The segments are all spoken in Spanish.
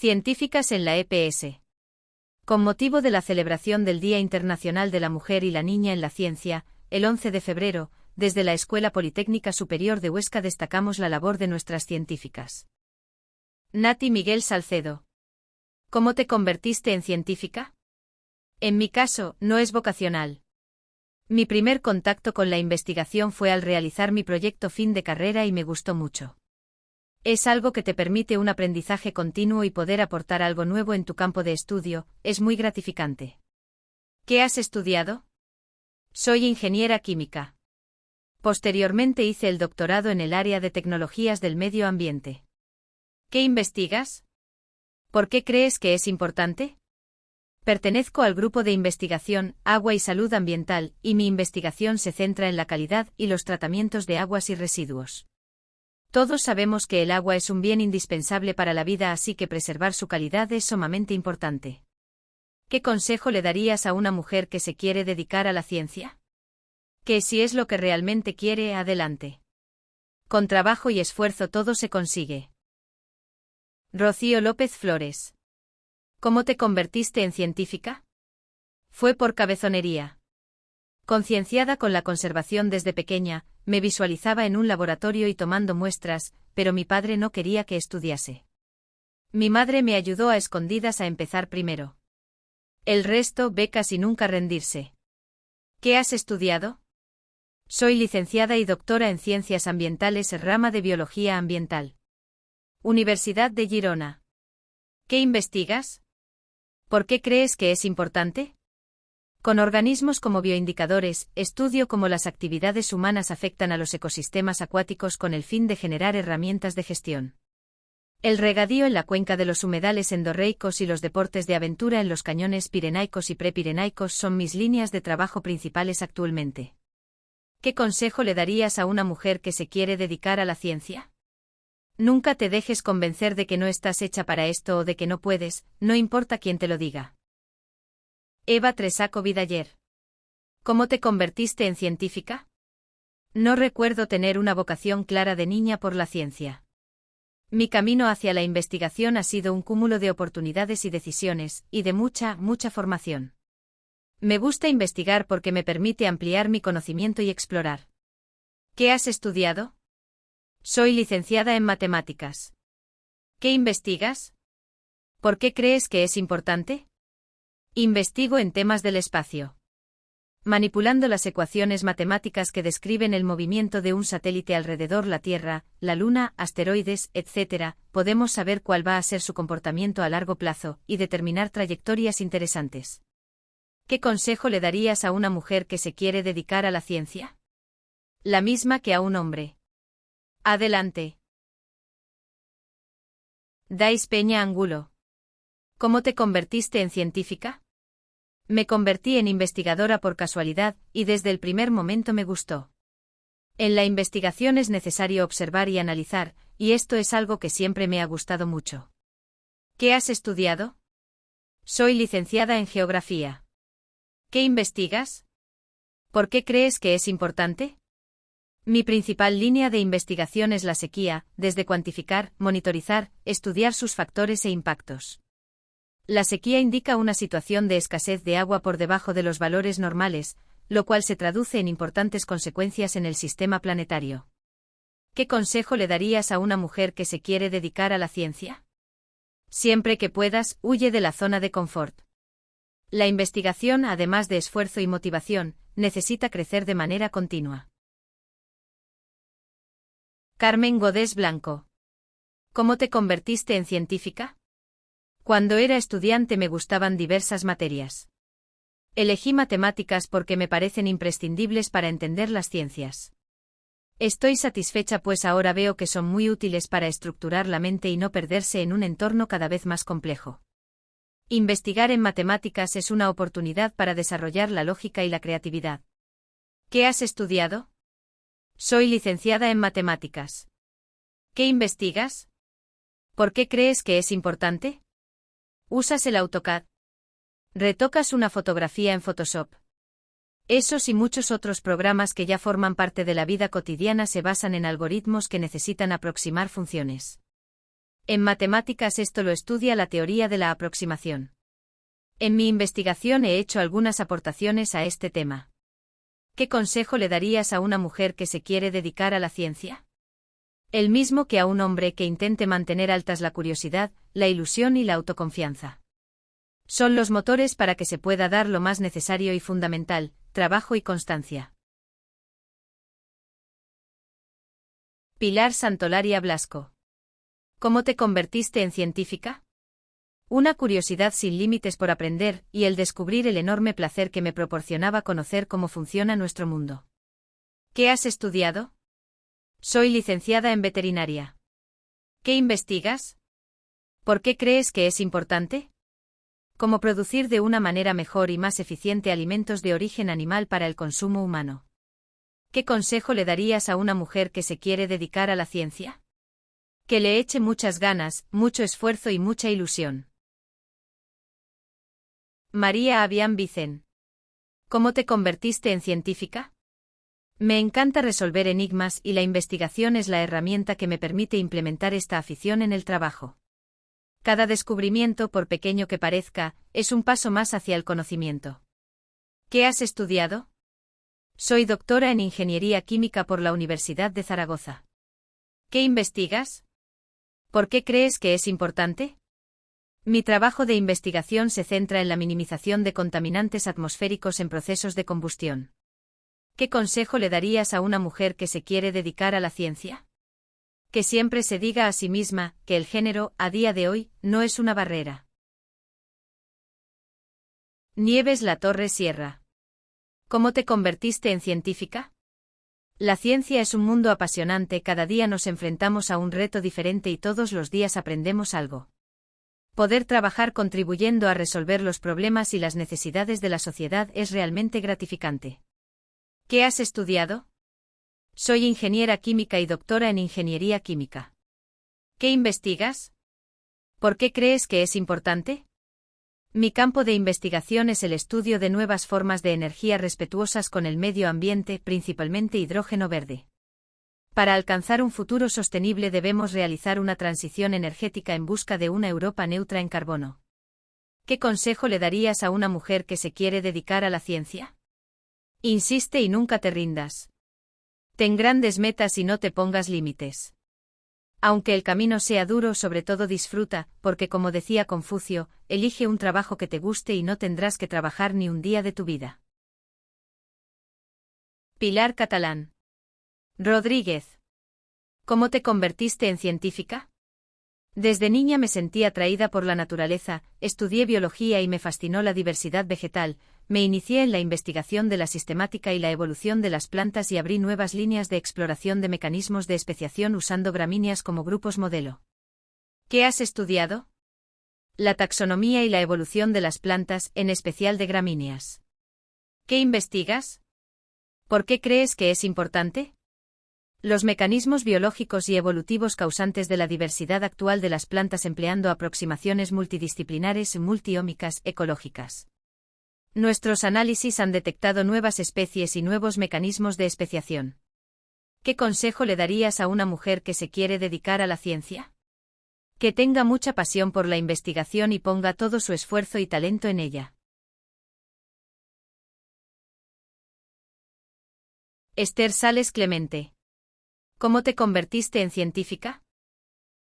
Científicas en la EPS. Con motivo de la celebración del Día Internacional de la Mujer y la Niña en la Ciencia, el 11 de febrero, desde la Escuela Politécnica Superior de Huesca destacamos la labor de nuestras científicas. Nati Miguel Salcedo. ¿Cómo te convertiste en científica? En mi caso, no es vocacional. Mi primer contacto con la investigación fue al realizar mi proyecto fin de carrera y me gustó mucho. Es algo que te permite un aprendizaje continuo y poder aportar algo nuevo en tu campo de estudio, es muy gratificante. ¿Qué has estudiado? Soy ingeniera química. Posteriormente hice el doctorado en el área de tecnologías del medio ambiente. ¿Qué investigas? ¿Por qué crees que es importante? Pertenezco al grupo de investigación Agua y Salud Ambiental, y mi investigación se centra en la calidad y los tratamientos de aguas y residuos. Todos sabemos que el agua es un bien indispensable para la vida, así que preservar su calidad es sumamente importante. ¿Qué consejo le darías a una mujer que se quiere dedicar a la ciencia? Que si es lo que realmente quiere, adelante. Con trabajo y esfuerzo todo se consigue. Rocío López Flores. ¿Cómo te convertiste en científica? Fue por cabezonería. Concienciada con la conservación desde pequeña, me visualizaba en un laboratorio y tomando muestras, pero mi padre no quería que estudiase. Mi madre me ayudó a escondidas a empezar primero. El resto, becas y nunca rendirse. ¿Qué has estudiado? Soy licenciada y doctora en Ciencias Ambientales, rama de Biología Ambiental. Universidad de Girona. ¿Qué investigas? ¿Por qué crees que es importante? Con organismos como bioindicadores, estudio cómo las actividades humanas afectan a los ecosistemas acuáticos con el fin de generar herramientas de gestión. El regadío en la cuenca de los humedales endorreicos y los deportes de aventura en los cañones pirenaicos y prepirenaicos son mis líneas de trabajo principales actualmente. ¿Qué consejo le darías a una mujer que se quiere dedicar a la ciencia? Nunca te dejes convencer de que no estás hecha para esto o de que no puedes, no importa quién te lo diga. Eva Tresaco Vidaller. ¿Cómo te convertiste en científica? No recuerdo tener una vocación clara de niña por la ciencia. Mi camino hacia la investigación ha sido un cúmulo de oportunidades y decisiones, y de mucha formación. Me gusta investigar porque me permite ampliar mi conocimiento y explorar. ¿Qué has estudiado? Soy licenciada en matemáticas. ¿Qué investigas? ¿Por qué crees que es importante? Investigo en temas del espacio. Manipulando las ecuaciones matemáticas que describen el movimiento de un satélite alrededor la Tierra, la Luna, asteroides, etc., podemos saber cuál va a ser su comportamiento a largo plazo y determinar trayectorias interesantes. ¿Qué consejo le darías a una mujer que se quiere dedicar a la ciencia? La misma que a un hombre. Adelante. Dais Peña Angulo. ¿Cómo te convertiste en científica? Me convertí en investigadora por casualidad, y desde el primer momento me gustó. En la investigación es necesario observar y analizar, y esto es algo que siempre me ha gustado mucho. ¿Qué has estudiado? Soy licenciada en Geografía. ¿Qué investigas? ¿Por qué crees que es importante? Mi principal línea de investigación es la sequía, desde cuantificar, monitorizar, estudiar sus factores e impactos. La sequía indica una situación de escasez de agua por debajo de los valores normales, lo cual se traduce en importantes consecuencias en el sistema planetario. ¿Qué consejo le darías a una mujer que se quiere dedicar a la ciencia? Siempre que puedas, huye de la zona de confort. La investigación, además de esfuerzo y motivación, necesita crecer de manera continua. Carmen Godés Blanco. ¿Cómo te convertiste en científica? Cuando era estudiante me gustaban diversas materias. Elegí matemáticas porque me parecen imprescindibles para entender las ciencias. Estoy satisfecha pues ahora veo que son muy útiles para estructurar la mente y no perderse en un entorno cada vez más complejo. Investigar en matemáticas es una oportunidad para desarrollar la lógica y la creatividad. ¿Qué has estudiado? Soy licenciada en matemáticas. ¿Qué investigas? ¿Por qué crees que es importante? ¿Usas el AutoCAD? ¿Retocas una fotografía en Photoshop? Esos y muchos otros programas que ya forman parte de la vida cotidiana se basan en algoritmos que necesitan aproximar funciones. En matemáticas esto lo estudia la teoría de la aproximación. En mi investigación he hecho algunas aportaciones a este tema. ¿Qué consejo le darías a una mujer que se quiere dedicar a la ciencia? El mismo que a un hombre que intente mantener altas la curiosidad, la ilusión y la autoconfianza. Son los motores para que se pueda dar lo más necesario y fundamental, trabajo y constancia. Pilar Santolaria Blasco. ¿Cómo te convertiste en científica? Una curiosidad sin límites por aprender, y el descubrir el enorme placer que me proporcionaba conocer cómo funciona nuestro mundo. ¿Qué has estudiado? Soy licenciada en veterinaria. ¿Qué investigas? ¿Por qué crees que es importante? ¿Cómo producir de una manera mejor y más eficiente alimentos de origen animal para el consumo humano? ¿Qué consejo le darías a una mujer que se quiere dedicar a la ciencia? Que le eche muchas ganas, mucho esfuerzo y mucha ilusión. María Avián Vicen. ¿Cómo te convertiste en científica? Me encanta resolver enigmas y la investigación es la herramienta que me permite implementar esta afición en el trabajo. Cada descubrimiento, por pequeño que parezca, es un paso más hacia el conocimiento. ¿Qué has estudiado? Soy doctora en Ingeniería Química por la Universidad de Zaragoza. ¿Qué investigas? ¿Por qué crees que es importante? Mi trabajo de investigación se centra en la minimización de contaminantes atmosféricos en procesos de combustión. ¿Qué consejo le darías a una mujer que se quiere dedicar a la ciencia? Que siempre se diga a sí misma que el género, a día de hoy, no es una barrera. Nieves Latorre Sierra. ¿Cómo te convertiste en científica? La ciencia es un mundo apasionante, cada día nos enfrentamos a un reto diferente y todos los días aprendemos algo. Poder trabajar contribuyendo a resolver los problemas y las necesidades de la sociedad es realmente gratificante. ¿Qué has estudiado? Soy ingeniera química y doctora en Ingeniería Química. ¿Qué investigas? ¿Por qué crees que es importante? Mi campo de investigación es el estudio de nuevas formas de energía respetuosas con el medio ambiente, principalmente hidrógeno verde. Para alcanzar un futuro sostenible debemos realizar una transición energética en busca de una Europa neutra en carbono. ¿Qué consejo le darías a una mujer que se quiere dedicar a la ciencia? Insiste y nunca te rindas. Ten grandes metas y no te pongas límites. Aunque el camino sea duro, sobre todo disfruta, porque como decía Confucio, elige un trabajo que te guste y no tendrás que trabajar ni un día de tu vida. Pilar Catalán Rodríguez. ¿Cómo te convertiste en científica? Desde niña me sentí atraída por la naturaleza, estudié biología y me fascinó la diversidad vegetal, me inicié en la investigación de la sistemática y la evolución de las plantas y abrí nuevas líneas de exploración de mecanismos de especiación usando gramíneas como grupos modelo. ¿Qué has estudiado? La taxonomía y la evolución de las plantas, en especial de gramíneas. ¿Qué investigas? ¿Por qué crees que es importante? Los mecanismos biológicos y evolutivos causantes de la diversidad actual de las plantas empleando aproximaciones multidisciplinares y multiómicas ecológicas. Nuestros análisis han detectado nuevas especies y nuevos mecanismos de especiación. ¿Qué consejo le darías a una mujer que se quiere dedicar a la ciencia? Que tenga mucha pasión por la investigación y ponga todo su esfuerzo y talento en ella. Esther Sales Clemente. ¿Cómo te convertiste en científica?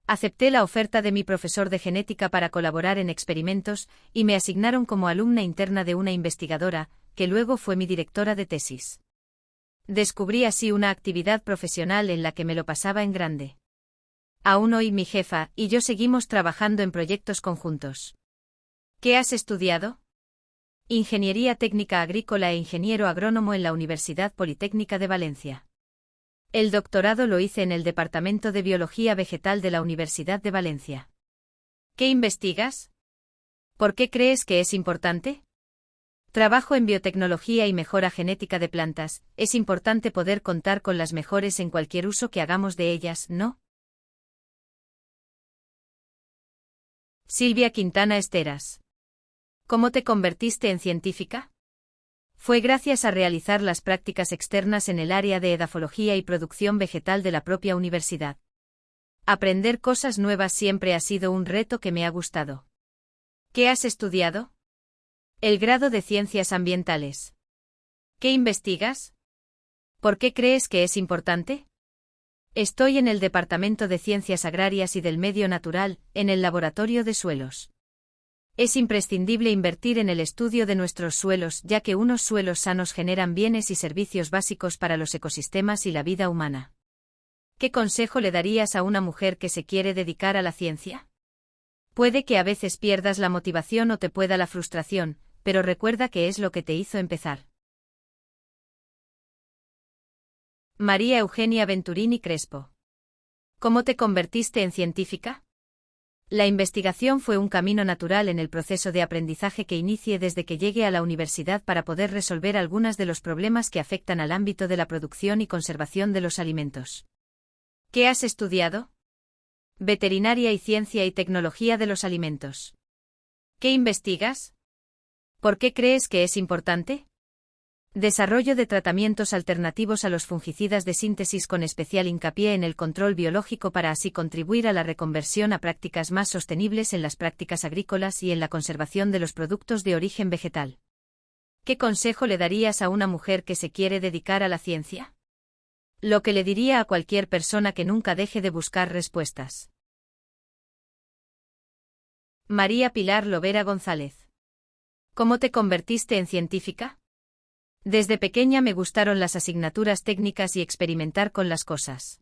Acepté la oferta de mi profesor de genética para colaborar en experimentos, y me asignaron como alumna interna de una investigadora, que luego fue mi directora de tesis. Descubrí así una actividad profesional en la que me lo pasaba en grande. Aún hoy mi jefa y yo seguimos trabajando en proyectos conjuntos. ¿Qué has estudiado? Ingeniería técnica agrícola e ingeniero agrónomo en la Universidad Politécnica de Valencia. El doctorado lo hice en el Departamento de Biología Vegetal de la Universidad de Valencia. ¿Qué investigas? ¿Por qué crees que es importante? Trabajo en biotecnología y mejora genética de plantas, es importante poder contar con las mejores en cualquier uso que hagamos de ellas, ¿no? Silvia Quintana Esteras. ¿Cómo te convertiste en científica? Fue gracias a realizar las prácticas externas en el área de edafología y producción vegetal de la propia universidad. Aprender cosas nuevas siempre ha sido un reto que me ha gustado. ¿Qué has estudiado? El grado de Ciencias Ambientales. ¿Qué investigas? ¿Por qué crees que es importante? Estoy en el Departamento de Ciencias Agrarias y del Medio Natural, en el Laboratorio de Suelos. Es imprescindible invertir en el estudio de nuestros suelos, ya que unos suelos sanos generan bienes y servicios básicos para los ecosistemas y la vida humana. ¿Qué consejo le darías a una mujer que se quiere dedicar a la ciencia? Puede que a veces pierdas la motivación o te pueda la frustración, pero recuerda que es lo que te hizo empezar. María Eugenia Venturini Crespo. ¿Cómo te convertiste en científica? La investigación fue un camino natural en el proceso de aprendizaje que inicié desde que llegué a la universidad para poder resolver algunos de los problemas que afectan al ámbito de la producción y conservación de los alimentos. ¿Qué has estudiado? Veterinaria y Ciencia y Tecnología de los Alimentos. ¿Qué investigas? ¿Por qué crees que es importante? Desarrollo de tratamientos alternativos a los fungicidas de síntesis con especial hincapié en el control biológico para así contribuir a la reconversión a prácticas más sostenibles en las prácticas agrícolas y en la conservación de los productos de origen vegetal. ¿Qué consejo le darías a una mujer que se quiere dedicar a la ciencia? Lo que le diría a cualquier persona que nunca deje de buscar respuestas. María Pilar Lovera González. ¿Cómo te convertiste en científica? Desde pequeña me gustaron las asignaturas técnicas y experimentar con las cosas.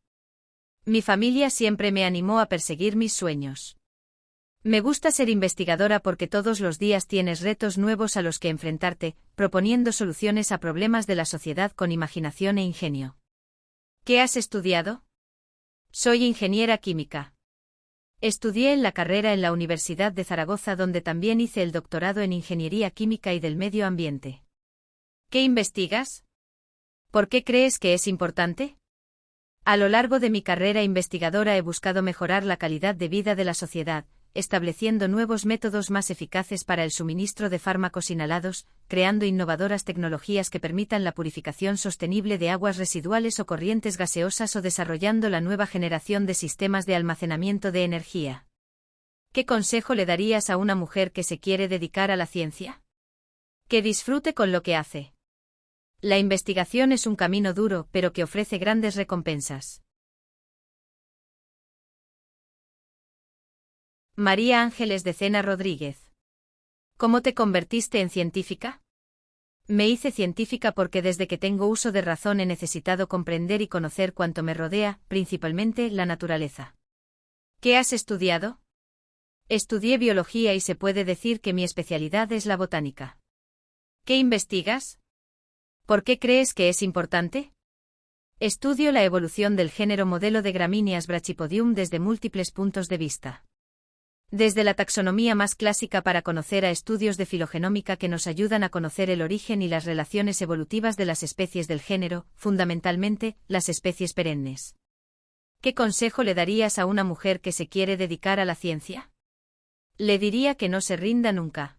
Mi familia siempre me animó a perseguir mis sueños. Me gusta ser investigadora porque todos los días tienes retos nuevos a los que enfrentarte, proponiendo soluciones a problemas de la sociedad con imaginación e ingenio. ¿Qué has estudiado? Soy ingeniera química. Estudié en la carrera en la Universidad de Zaragoza, donde también hice el doctorado en Ingeniería Química y del Medio Ambiente. ¿Qué investigas? ¿Por qué crees que es importante? A lo largo de mi carrera investigadora he buscado mejorar la calidad de vida de la sociedad, estableciendo nuevos métodos más eficaces para el suministro de fármacos inhalados, creando innovadoras tecnologías que permitan la purificación sostenible de aguas residuales o corrientes gaseosas o desarrollando la nueva generación de sistemas de almacenamiento de energía. ¿Qué consejo le darías a una mujer que se quiere dedicar a la ciencia? Que disfrute con lo que hace. La investigación es un camino duro, pero que ofrece grandes recompensas. María Ángeles de Cena Rodríguez. ¿Cómo te convertiste en científica? Me hice científica porque desde que tengo uso de razón he necesitado comprender y conocer cuanto me rodea, principalmente la naturaleza. ¿Qué has estudiado? Estudié biología y se puede decir que mi especialidad es la botánica. ¿Qué investigas? ¿Por qué crees que es importante? Estudio la evolución del género modelo de gramíneas Brachypodium desde múltiples puntos de vista. Desde la taxonomía más clásica para conocer a estudios de filogenómica que nos ayudan a conocer el origen y las relaciones evolutivas de las especies del género, fundamentalmente, las especies perennes. ¿Qué consejo le darías a una mujer que se quiere dedicar a la ciencia? Le diría que no se rinda nunca.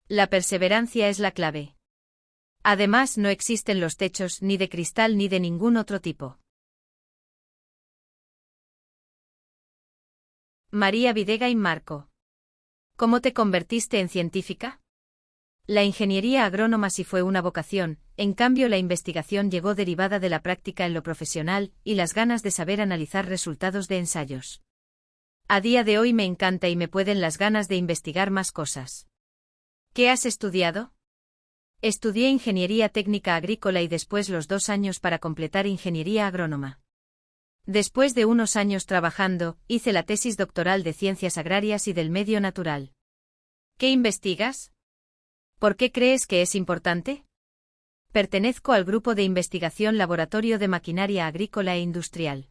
La perseverancia es la clave. Además, no existen los techos ni de cristal ni de ningún otro tipo. María Videgain Marco. ¿Cómo te convertiste en científica? La ingeniería agrónoma sí fue una vocación, en cambio la investigación llegó derivada de la práctica en lo profesional y las ganas de saber analizar resultados de ensayos. A día de hoy me encanta y me pueden las ganas de investigar más cosas. ¿Qué has estudiado? Estudié Ingeniería Técnica Agrícola y después los 2 años para completar Ingeniería Agrónoma. Después de unos años trabajando, hice la tesis doctoral de Ciencias Agrarias y del Medio Natural. ¿Qué investigas? ¿Por qué crees que es importante? Pertenezco al grupo de investigación Laboratorio de Maquinaria Agrícola e Industrial.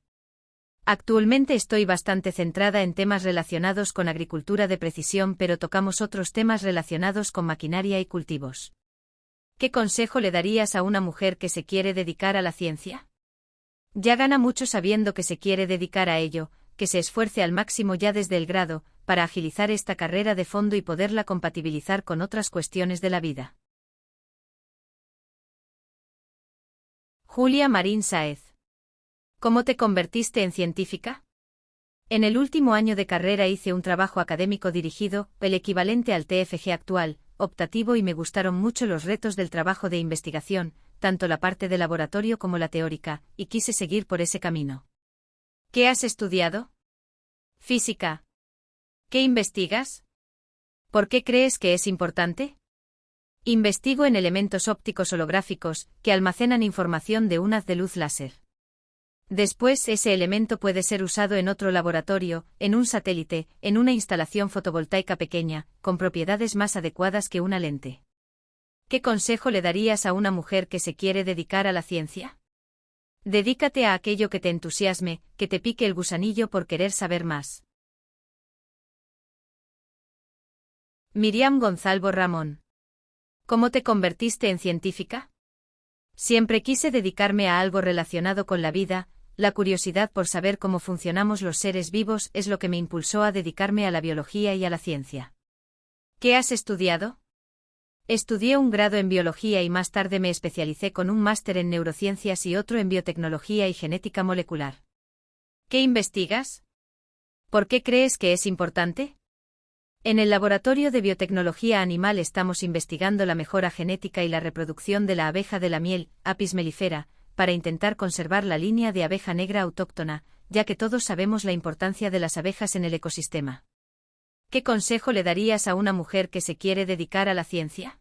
Actualmente estoy bastante centrada en temas relacionados con agricultura de precisión, pero tocamos otros temas relacionados con maquinaria y cultivos. ¿Qué consejo le darías a una mujer que se quiere dedicar a la ciencia? Ya gana mucho sabiendo que se quiere dedicar a ello, que se esfuerce al máximo ya desde el grado, para agilizar esta carrera de fondo y poderla compatibilizar con otras cuestiones de la vida. Julia Marín Sáez. ¿Cómo te convertiste en científica? En el último año de carrera hice un trabajo académico dirigido, el equivalente al TFG actual, optativo, y me gustaron mucho los retos del trabajo de investigación, tanto la parte de laboratorio como la teórica, y quise seguir por ese camino. ¿Qué has estudiado? Física. ¿Qué investigas? ¿Por qué crees que es importante? Investigo en elementos ópticos holográficos, que almacenan información de un haz de luz láser. Después ese elemento puede ser usado en otro laboratorio, en un satélite, en una instalación fotovoltaica pequeña, con propiedades más adecuadas que una lente. ¿Qué consejo le darías a una mujer que se quiere dedicar a la ciencia? Dedícate a aquello que te entusiasme, que te pique el gusanillo por querer saber más. Miriam Gonzalvo Ramón. ¿Cómo te convertiste en científica? Siempre quise dedicarme a algo relacionado con la vida. La curiosidad por saber cómo funcionamos los seres vivos es lo que me impulsó a dedicarme a la biología y a la ciencia. ¿Qué has estudiado? Estudié un grado en biología y más tarde me especialicé con un máster en neurociencias y otro en biotecnología y genética molecular. ¿Qué investigas? ¿Por qué crees que es importante? En el laboratorio de biotecnología animal estamos investigando la mejora genética y la reproducción de la abeja de la miel, Apis mellifera, para intentar conservar la línea de abeja negra autóctona, ya que todos sabemos la importancia de las abejas en el ecosistema. ¿Qué consejo le darías a una mujer que se quiere dedicar a la ciencia?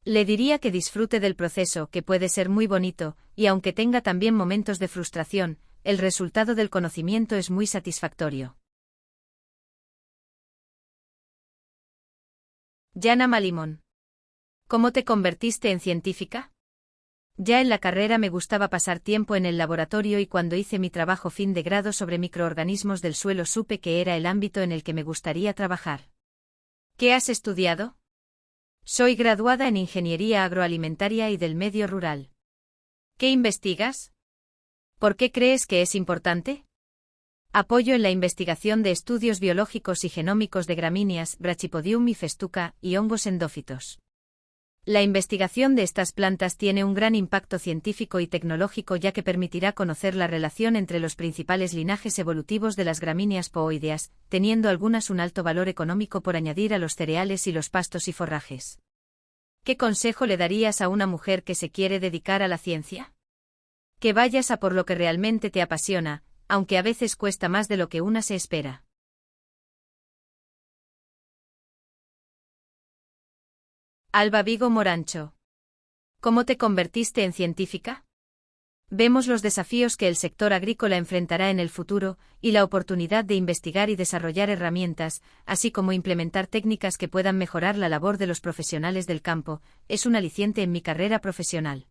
Le diría que disfrute del proceso, que puede ser muy bonito, y aunque tenga también momentos de frustración, el resultado del conocimiento es muy satisfactorio. Yana Malimón. ¿Cómo te convertiste en científica? Ya en la carrera me gustaba pasar tiempo en el laboratorio y cuando hice mi trabajo fin de grado sobre microorganismos del suelo supe que era el ámbito en el que me gustaría trabajar. ¿Qué has estudiado? Soy graduada en Ingeniería Agroalimentaria y del Medio Rural. ¿Qué investigas? ¿Por qué crees que es importante? Apoyo en la investigación de estudios biológicos y genómicos de gramíneas, Brachypodium y Festuca, y hongos endófitos. La investigación de estas plantas tiene un gran impacto científico y tecnológico ya que permitirá conocer la relación entre los principales linajes evolutivos de las gramíneas pooideas, teniendo algunas un alto valor económico por añadir a los cereales y los pastos y forrajes. ¿Qué consejo le darías a una mujer que se quiere dedicar a la ciencia? Que vayas a por lo que realmente te apasiona, aunque a veces cuesta más de lo que una se espera. Alba Vigo Morancho. ¿Cómo te convertiste en científica? Vemos los desafíos que el sector agrícola enfrentará en el futuro, y la oportunidad de investigar y desarrollar herramientas, así como implementar técnicas que puedan mejorar la labor de los profesionales del campo, es un aliciente en mi carrera profesional.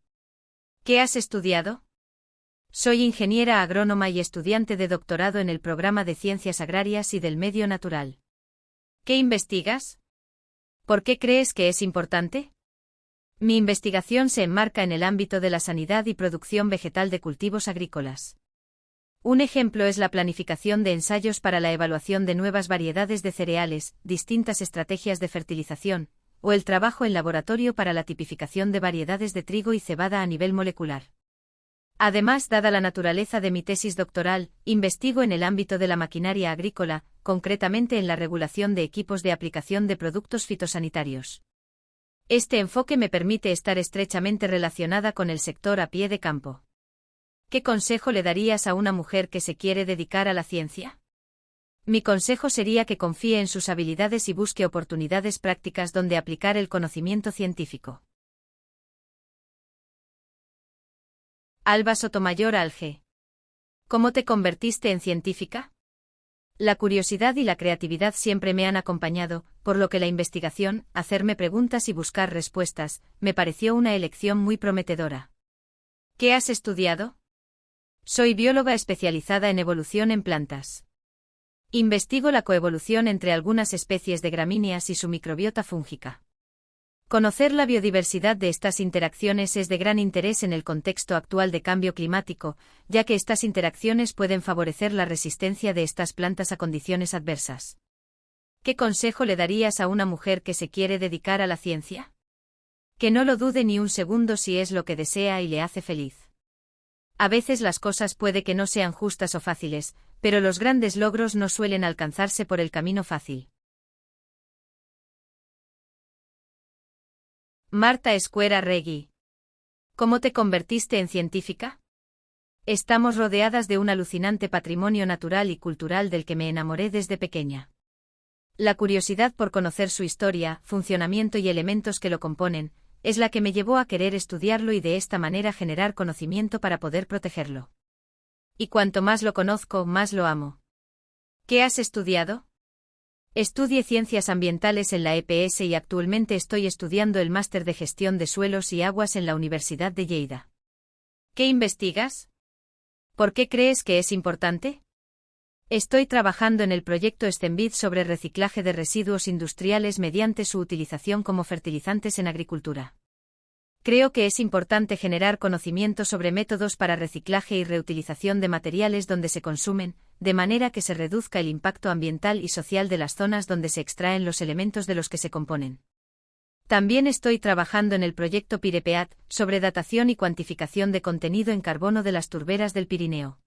¿Qué has estudiado? Soy ingeniera agrónoma y estudiante de doctorado en el programa de Ciencias Agrarias y del Medio Natural. ¿Qué investigas? ¿Por qué crees que es importante? Mi investigación se enmarca en el ámbito de la sanidad y producción vegetal de cultivos agrícolas. Un ejemplo es la planificación de ensayos para la evaluación de nuevas variedades de cereales, distintas estrategias de fertilización, o el trabajo en laboratorio para la tipificación de variedades de trigo y cebada a nivel molecular. Además, dada la naturaleza de mi tesis doctoral, investigo en el ámbito de la maquinaria agrícola, concretamente en la regulación de equipos de aplicación de productos fitosanitarios. Este enfoque me permite estar estrechamente relacionada con el sector a pie de campo. ¿Qué consejo le darías a una mujer que se quiere dedicar a la ciencia? Mi consejo sería que confíe en sus habilidades y busque oportunidades prácticas donde aplicar el conocimiento científico. Alba Sotomayor Alge. ¿Cómo te convertiste en científica? La curiosidad y la creatividad siempre me han acompañado, por lo que la investigación, hacerme preguntas y buscar respuestas, me pareció una elección muy prometedora. ¿Qué has estudiado? Soy bióloga especializada en evolución en plantas. Investigo la coevolución entre algunas especies de gramíneas y su microbiota fúngica. Conocer la biodiversidad de estas interacciones es de gran interés en el contexto actual de cambio climático, ya que estas interacciones pueden favorecer la resistencia de estas plantas a condiciones adversas. ¿Qué consejo le darías a una mujer que se quiere dedicar a la ciencia? Que no lo dude ni un segundo si es lo que desea y le hace feliz. A veces las cosas puede que no sean justas o fáciles, pero los grandes logros no suelen alcanzarse por el camino fácil. Marta Escuera Regui. ¿Cómo te convertiste en científica? Estamos rodeadas de un alucinante patrimonio natural y cultural del que me enamoré desde pequeña. La curiosidad por conocer su historia, funcionamiento y elementos que lo componen, es la que me llevó a querer estudiarlo y de esta manera generar conocimiento para poder protegerlo. Y cuanto más lo conozco, más lo amo. ¿Qué has estudiado? Estudié Ciencias Ambientales en la EPS y actualmente estoy estudiando el Máster de Gestión de Suelos y Aguas en la Universidad de Lleida. ¿Qué investigas? ¿Por qué crees que es importante? Estoy trabajando en el proyecto STEMBID sobre reciclaje de residuos industriales mediante su utilización como fertilizantes en agricultura. Creo que es importante generar conocimiento sobre métodos para reciclaje y reutilización de materiales donde se consumen, de manera que se reduzca el impacto ambiental y social de las zonas donde se extraen los elementos de los que se componen. También estoy trabajando en el proyecto PIREPEAT, sobre datación y cuantificación de contenido en carbono de las turberas del Pirineo.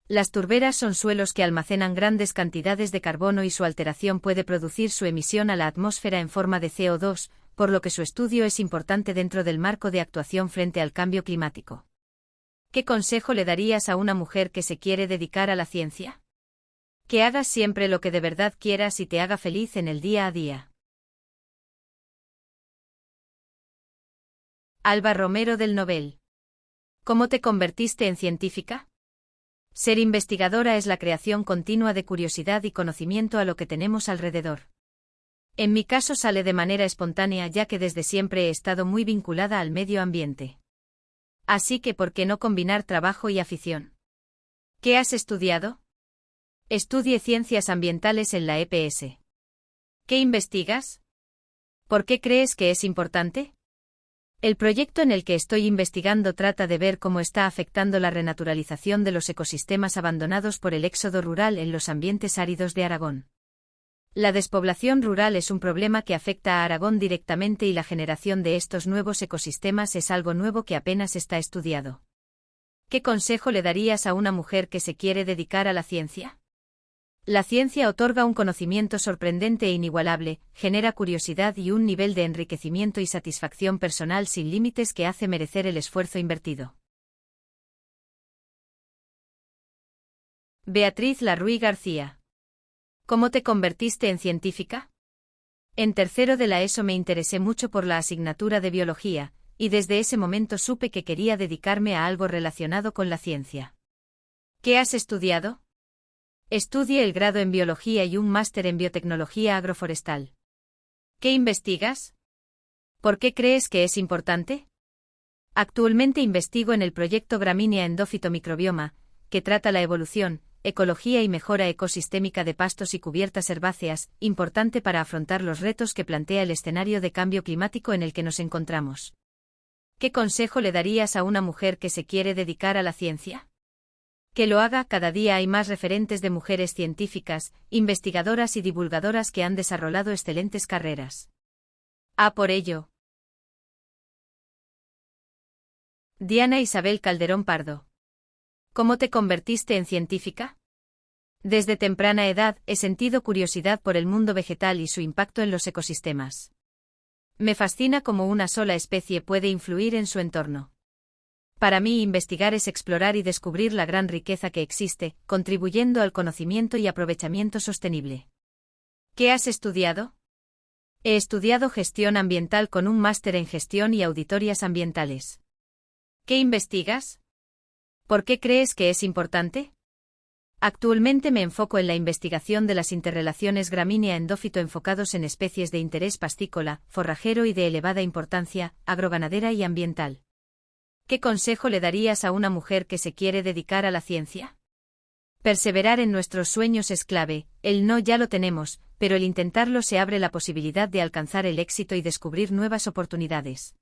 Las turberas son suelos que almacenan grandes cantidades de carbono y su alteración puede producir su emisión a la atmósfera en forma de CO2, por lo que su estudio es importante dentro del marco de actuación frente al cambio climático. ¿Qué consejo le darías a una mujer que se quiere dedicar a la ciencia? Que hagas siempre lo que de verdad quieras y te haga feliz en el día a día. Alba Romero del Nobel. ¿Cómo te convertiste en científica? Ser investigadora es la creación continua de curiosidad y conocimiento a lo que tenemos alrededor. En mi caso sale de manera espontánea ya que desde siempre he estado muy vinculada al medio ambiente. Así que ¿por qué no combinar trabajo y afición? ¿Qué has estudiado? Estudié Ciencias Ambientales en la EPS. ¿Qué investigas? ¿Por qué crees que es importante? El proyecto en el que estoy investigando trata de ver cómo está afectando la renaturalización de los ecosistemas abandonados por el éxodo rural en los ambientes áridos de Aragón. La despoblación rural es un problema que afecta a Aragón directamente y la generación de estos nuevos ecosistemas es algo nuevo que apenas está estudiado. ¿Qué consejo le darías a una mujer que se quiere dedicar a la ciencia? La ciencia otorga un conocimiento sorprendente e inigualable, genera curiosidad y un nivel de enriquecimiento y satisfacción personal sin límites que hace merecer el esfuerzo invertido. Beatriz Larruy García. ¿Cómo te convertiste en científica? En tercero de la ESO me interesé mucho por la asignatura de biología, y desde ese momento supe que quería dedicarme a algo relacionado con la ciencia. ¿Qué has estudiado? Estudié el grado en biología y un máster en biotecnología agroforestal. ¿Qué investigas? ¿Por qué crees que es importante? Actualmente investigo en el proyecto Gramínea Endófito Microbioma, que trata la evolución, ecología y mejora ecosistémica de pastos y cubiertas herbáceas, importante para afrontar los retos que plantea el escenario de cambio climático en el que nos encontramos. ¿Qué consejo le darías a una mujer que se quiere dedicar a la ciencia? Que lo haga. Cada día hay más referentes de mujeres científicas, investigadoras y divulgadoras que han desarrollado excelentes carreras. A por ello. Diana Isabel Calderón Pardo. ¿Cómo te convertiste en científica? Desde temprana edad he sentido curiosidad por el mundo vegetal y su impacto en los ecosistemas. Me fascina cómo una sola especie puede influir en su entorno. Para mí investigar es explorar y descubrir la gran riqueza que existe, contribuyendo al conocimiento y aprovechamiento sostenible. ¿Qué has estudiado? He estudiado gestión ambiental con un máster en gestión y auditorías ambientales. ¿Qué investigas? ¿Por qué crees que es importante? Actualmente me enfoco en la investigación de las interrelaciones gramínea-endófito enfocados en especies de interés pastícola, forrajero y de elevada importancia, agroganadera y ambiental. ¿Qué consejo le darías a una mujer que se quiere dedicar a la ciencia? Perseverar en nuestros sueños es clave, el no ya lo tenemos, pero el intentarlo se abre la posibilidad de alcanzar el éxito y descubrir nuevas oportunidades.